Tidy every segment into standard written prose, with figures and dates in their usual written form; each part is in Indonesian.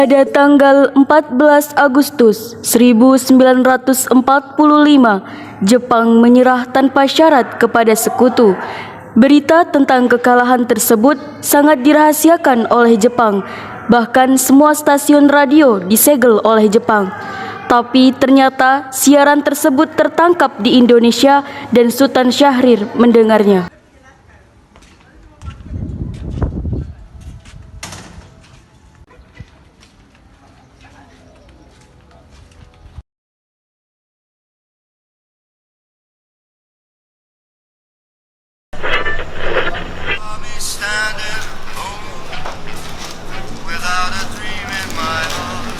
Pada tanggal 14 Agustus 1945, Jepang menyerah tanpa syarat kepada sekutu. Berita tentang kekalahan tersebut sangat dirahasiakan oleh Jepang. Bahkan semua stasiun radio disegel oleh Jepang. Tapi ternyata siaran tersebut tertangkap di Indonesia dan Sultan Syahrir mendengarnya. Standing alone without a dream in my heart,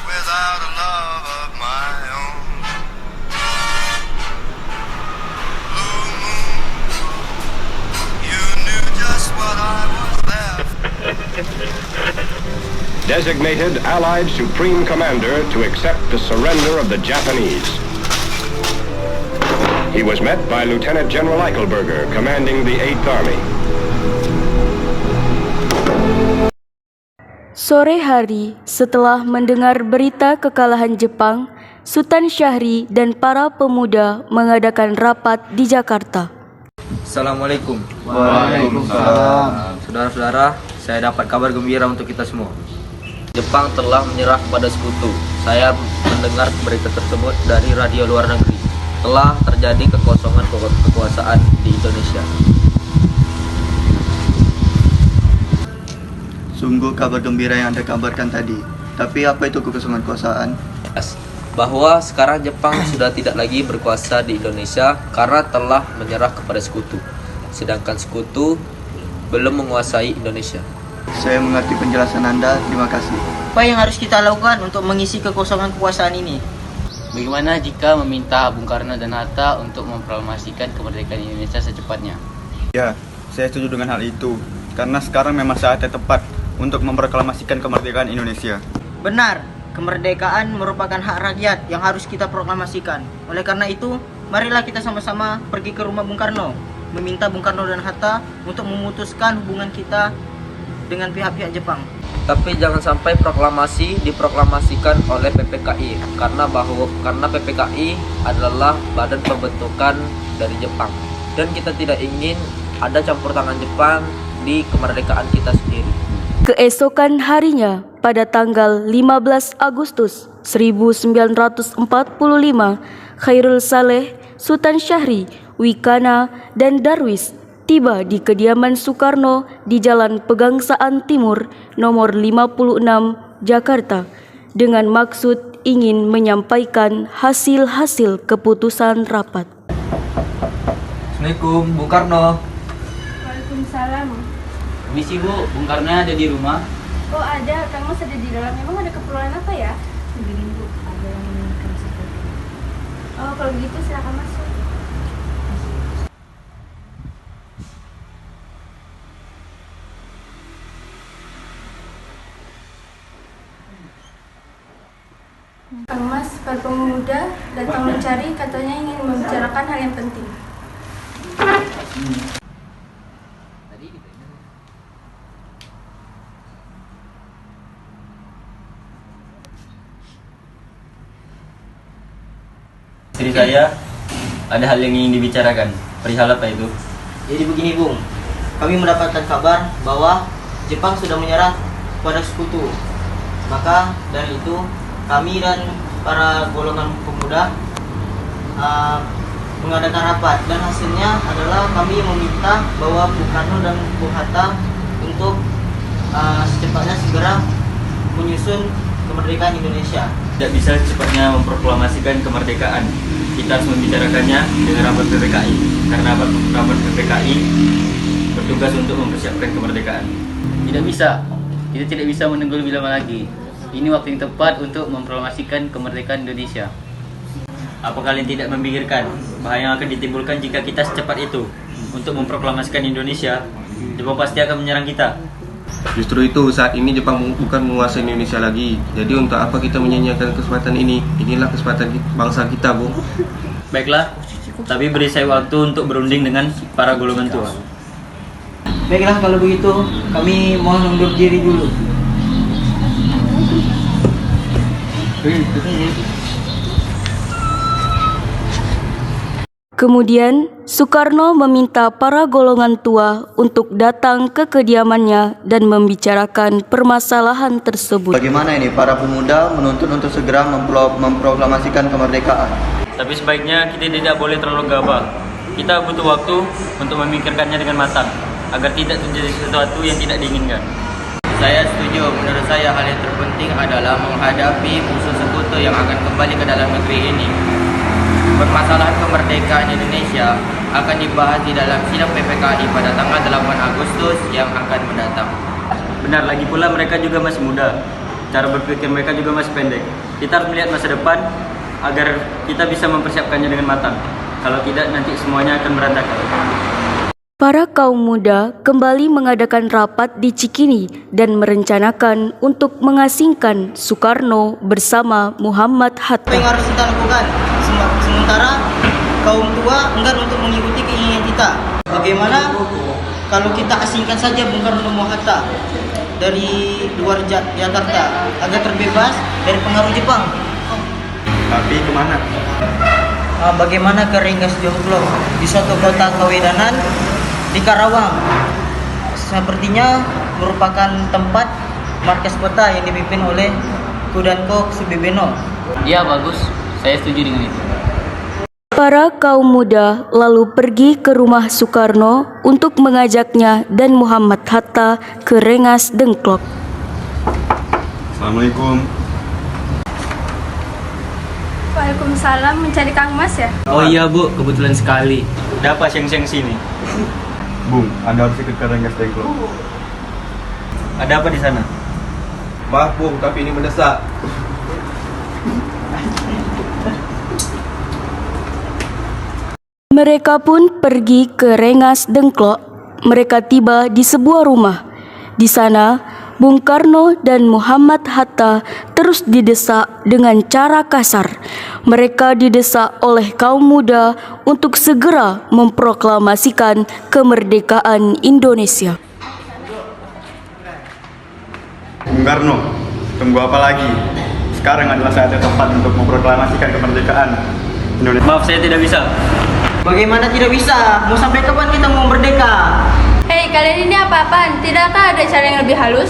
without a love of my own. Blue moon, you knew just what I was there. Designated Allied Supreme Commander to accept the surrender of the Japanese. He was met by Lieutenant General Eichelberger, commanding the 8th Army. Sore hari setelah mendengar berita kekalahan Jepang, Sultan Syahrir dan para pemuda mengadakan rapat di Jakarta. Assalamualaikum. Waalaikumsalam. Saudara-saudara, saya dapat kabar gembira untuk kita semua. Jepang telah menyerah kepada sekutu. Saya mendengar berita tersebut dari radio luar negeri. Telah terjadi kekosongan kekuasaan di Indonesia. Sungguh kabar gembira yang Anda kabarkan tadi. Tapi apa itu kekosongan kekuasaan? Bahwa sekarang Jepang sudah tidak lagi berkuasa di Indonesia karena telah menyerah kepada sekutu. Sedangkan sekutu belum menguasai Indonesia. Saya mengerti penjelasan Anda, terima kasih. Apa yang harus kita lakukan untuk mengisi kekosongan kekuasaan ini? Bagaimana jika meminta Bung Karno dan Hatta untuk memproklamasikan kemerdekaan Indonesia secepatnya? Ya, saya setuju dengan hal itu. Karena sekarang memang saatnya tepat untuk memproklamasikan kemerdekaan Indonesia. Benar, kemerdekaan merupakan hak rakyat yang harus kita proklamasikan. Oleh karena itu, marilah kita sama-sama pergi ke rumah Bung Karno, meminta Bung Karno dan Hatta untuk memutuskan hubungan kita dengan pihak-pihak Jepang. Tapi jangan sampai proklamasi diproklamasikan oleh PPKI karena PPKI adalah badan pembentukan dari Jepang dan kita tidak ingin ada campur tangan Jepang di kemerdekaan kita sendiri. Keesokan harinya, pada tanggal 15 Agustus 1945, Khairul Saleh, Sultan Syahrir, Wikana, dan Darwis tiba di kediaman Soekarno di Jalan Pegangsaan Timur nomor 56 Jakarta dengan maksud ingin menyampaikan hasil-hasil keputusan rapat. Assalamualaikum, Bung Karno. Waalaikumsalam. Misi Bu, Bung Karno ada di rumah? Oh ada, Kang Mas ada di dalam. Memang ada keperluan apa ya? Begini Bu, ada yang menginginkan sesuatu. Oh kalau begitu silakan masuk. Kang Mas, para pemuda datang mencari, katanya ingin membicarakan hal yang penting. Istri saya ada hal yang ingin dibicarakan. Perihal apa itu? Jadi begini Bung, kami mendapatkan kabar bahwa Jepang sudah menyerah kepada sekutu. Maka dari itu kami dan para golongan pemuda mengadakan rapat dan hasilnya adalah kami meminta bahwa Bung Karno dan Bung Hatta untuk secepatnya segera menyusun kemerdekaan Indonesia. Tidak bisa secepatnya memproklamasikan kemerdekaan. Kita harus membicarakannya dengan rapat PPKI. Karena rapat PPKI bertugas untuk mempersiapkan kemerdekaan. Tidak bisa. Kita tidak bisa menunggu lebih lama lagi. Ini waktu yang tepat untuk memproklamasikan kemerdekaan Indonesia. Apa kalian tidak memikirkan bahaya yang akan ditimbulkan jika kita secepat itu untuk memproklamasikan Indonesia? Jepang pasti akan menyerang kita. Justru itu saat ini Jepang bukan menguasai Indonesia lagi. Jadi untuk apa kita menyanyiakan kesempatan ini? Inilah kesempatan bangsa kita, Bu. Baiklah, tapi beri saya waktu untuk berunding dengan para golongan tua. Baiklah kalau begitu, kami mohon undur diri dulu. Kemudian, Soekarno meminta para golongan tua untuk datang ke kediamannya dan membicarakan permasalahan tersebut. Bagaimana ini para pemuda menuntut untuk segera memproklamasikan kemerdekaan? Tapi sebaiknya kita tidak boleh terlalu gabah. Kita butuh waktu untuk memikirkannya dengan matang, agar tidak terjadi sesuatu yang tidak diinginkan. Saya setuju. Menurut saya hal yang terpenting adalah menghadapi musuh sekutu yang akan kembali ke dalam negeri ini. Permasalahan kemerdekaan Indonesia akan dibahas di dalam sidang PPKI pada tanggal 8 Agustus yang akan mendatang. Benar, lagi pula mereka juga masih muda. Cara berpikir mereka juga masih pendek. Kita harus melihat masa depan agar kita bisa mempersiapkannya dengan matang. Kalau tidak, nanti semuanya akan berantakan. Para kaum muda kembali mengadakan rapat di Cikini dan merencanakan untuk mengasingkan Soekarno bersama Muhammad Hatta. Apa yang harus kita lakukan? Sementara kaum tua enggan untuk mengikuti keinginan kita. Bagaimana kalau kita asingkan saja Bung Karno dan Hatta dari luar Jakarta agar terbebas dari pengaruh Jepang? Tapi kemana? Bagaimana ke Rengas Dengklok di suatu kota Kawedanan di Karawang? Sepertinya merupakan tempat markas kota yang dipimpin oleh Kudanko Subibeno. Ya bagus, saya setuju dengan itu. Para kaum muda lalu pergi ke rumah Soekarno untuk mengajaknya dan Muhammad Hatta ke Rengas Dengklok. Assalamualaikum. Waalaikumsalam, mencari Kang Mas ya? Oh iya Bu, kebetulan sekali. Ada apa siang-siang sini? Bung, Anda harus ikut ke Rengas Dengklok. Ada apa di sana? Maaf Bung, tapi ini mendesak. Mereka pun pergi ke Rengas Dengklok. Mereka tiba di sebuah rumah. Di sana, Bung Karno dan Muhammad Hatta terus didesak dengan cara kasar. Mereka didesak oleh kaum muda untuk segera memproklamasikan kemerdekaan Indonesia. Bung Karno, tunggu apa lagi? Sekarang adalah saat yang tepat untuk memproklamasikan kemerdekaan Indonesia. Maaf, saya tidak bisa. Bagaimana tidak bisa? Mau sampai kapan kita mau merdeka? Hei, kalian ini apa-apaan? Tidakkah ada cara yang lebih halus?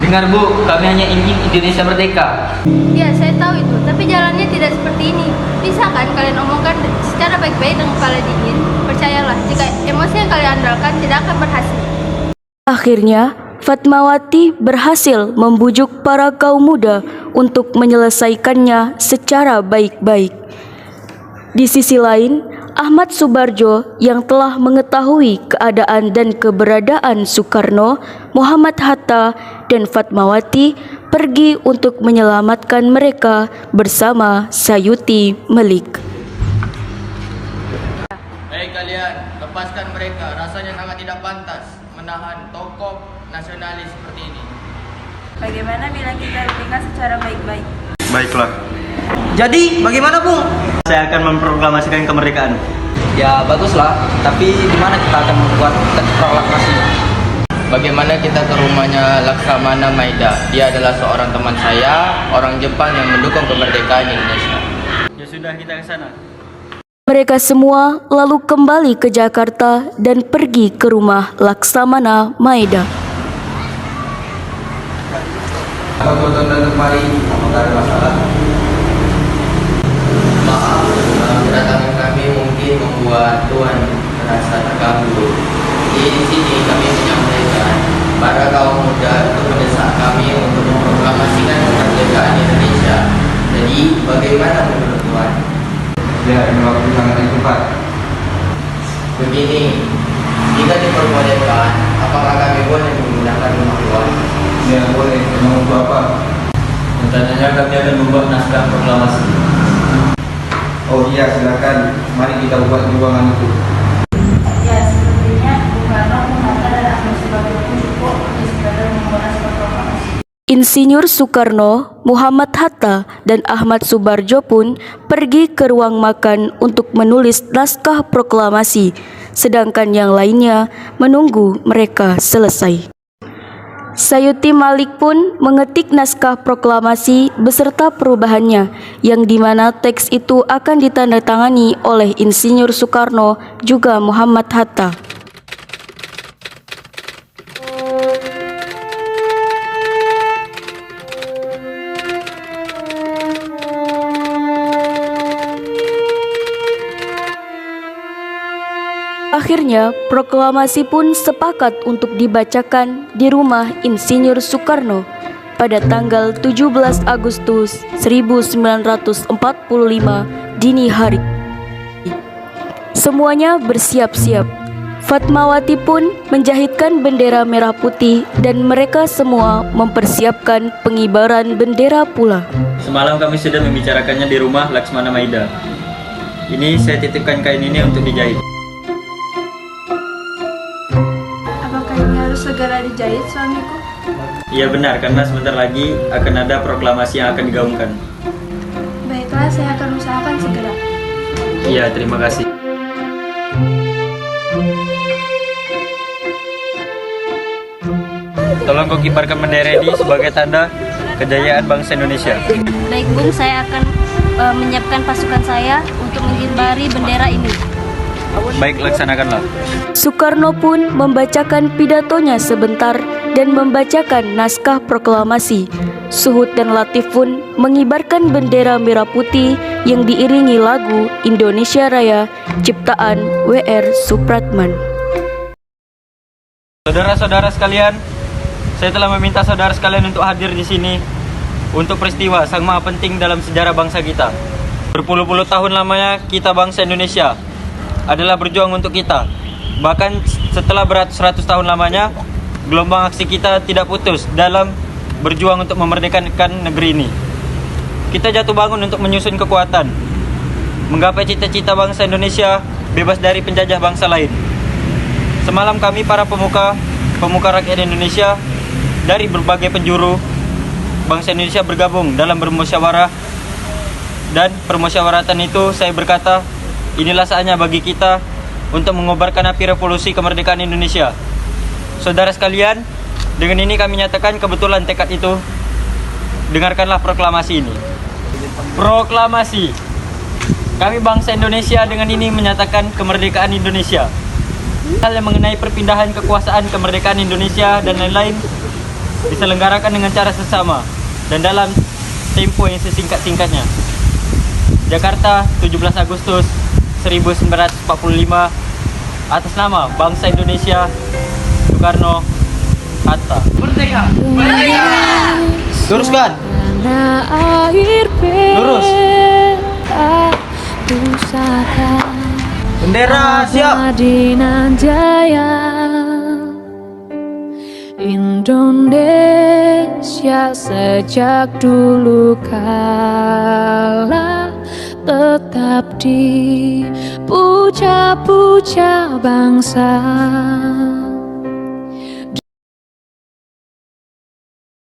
Dengar Bu, kami hanya ingin Indonesia merdeka. Ya, saya tahu itu, tapi jalannya tidak seperti ini. Bisa kan kalian omongkan secara baik-baik dengan kepala dingin? Percayalah, jika emosi yang kalian andalkan tidak akan berhasil. Akhirnya, Fatmawati berhasil membujuk para kaum muda untuk menyelesaikannya secara baik-baik. Di sisi lain, Ahmad Subarjo yang telah mengetahui keadaan dan keberadaan Soekarno, Muhammad Hatta, dan Fatmawati pergi untuk menyelamatkan mereka bersama Sayuti Melik. Hei kalian, lepaskan mereka. Rasanya sangat tidak pantas menahan tokoh nasionalis seperti ini. Bagaimana bila kita berikan secara baik-baik? Baiklah. Jadi, bagaimana Bung? Saya akan memproklamasikan kemerdekaan. Ya baguslah, tapi di mana kita akan membuat proklamasi? Bagaimana kita ke rumahnya Laksamana Maeda? Dia adalah seorang teman saya, orang Jepang yang mendukung kemerdekaan Indonesia. Ya sudah, kita ke sana. Mereka semua lalu kembali ke Jakarta dan pergi ke rumah Laksamana Maeda. Kalau datang kembali, apakah ada masalah? Maaf, kedatangan kami mungkin membuat Tuan merasa terganggu. Di sini kami menyampaikan para kaum muda untuk mendesak kami untuk memproklamasikan kemerdekaan Indonesia. Jadi, bagaimana menurut Tuan? Ya, ini waktu sangat tepat. Begini, jika diperbolehkan, apakah kami boleh menggunakan rumah Tuan? Ya boleh, mau buat apa? Rencananya kami akan membuat naskah proklamasi. Oh iya, silakan. Mari kita buat di ruangan itu. Ya, sepertinya Bung Karno, Hatta, dan Ahmad Subarjo pun cukup untuk sekadar membuat proklamasi. Insinyur Soekarno, Muhammad Hatta, dan Ahmad Subarjo pun pergi ke ruang makan untuk menulis naskah proklamasi, sedangkan yang lainnya menunggu mereka selesai. Sayuti Malik pun mengetik naskah proklamasi beserta perubahannya, yang dimana teks itu akan ditandatangani oleh Insinyur Soekarno juga Muhammad Hatta. Akhirnya, proklamasi pun sepakat untuk dibacakan di rumah Insinyur Soekarno pada tanggal 17 Agustus 1945 dini hari. Semuanya bersiap-siap. Fatmawati pun menjahitkan bendera merah putih dan mereka semua mempersiapkan pengibaran bendera pula. Semalam kami sudah membicarakannya di rumah Laksmana Maida. Ini saya titipkan kain ini untuk dijahit. Apakah ini harus segera dijahit, suamiku? Iya benar, karena sebentar lagi akan ada proklamasi yang akan digaungkan. Baiklah, saya akan usahakan segera. Iya, terima kasih. Tolong kau kibarkan bendera ini sebagai tanda kejayaan bangsa Indonesia. Baik, Bung, saya akan menyiapkan pasukan saya untuk mengibari bendera ini. Baik, laksanakanlah. Soekarno pun membacakan pidatonya sebentar dan membacakan naskah proklamasi. Suhud dan Latif pun mengibarkan bendera merah putih yang diiringi lagu Indonesia Raya ciptaan W.R. Supratman. Saudara-saudara sekalian, saya telah meminta saudara sekalian untuk hadir di sini untuk peristiwa sang maha penting dalam sejarah bangsa kita. Berpuluh-puluh tahun lamanya kita bangsa Indonesia adalah berjuang untuk kita. Bahkan setelah beratus-ratus tahun lamanya, gelombang aksi kita tidak putus dalam berjuang untuk memerdekakan negeri ini. Kita jatuh bangun untuk menyusun kekuatan, menggapai cita-cita bangsa Indonesia bebas dari penjajah bangsa lain. Semalam kami para pemuka rakyat Indonesia dari berbagai penjuru bangsa Indonesia bergabung dalam bermusyawarah, dan permusyawaratan itu saya berkata, inilah saatnya bagi kita untuk mengobarkan api revolusi kemerdekaan Indonesia. Saudara sekalian, dengan ini kami nyatakan kebetulan tekad itu. Dengarkanlah proklamasi ini. Proklamasi. Kami bangsa Indonesia dengan ini menyatakan kemerdekaan Indonesia. Hal yang mengenai perpindahan kekuasaan kemerdekaan Indonesia dan lain-lain diselenggarakan dengan cara sesama dan dalam tempo yang sesingkat-singkatnya. Jakarta, 17 Agustus 1945, atas nama bangsa Indonesia, Soekarno Hatta. Merdeka! Merdeka! Luruskan. Lurus. Bendera siap. Indonesia sejak dulu kala tetap dipuja-puja bangsa.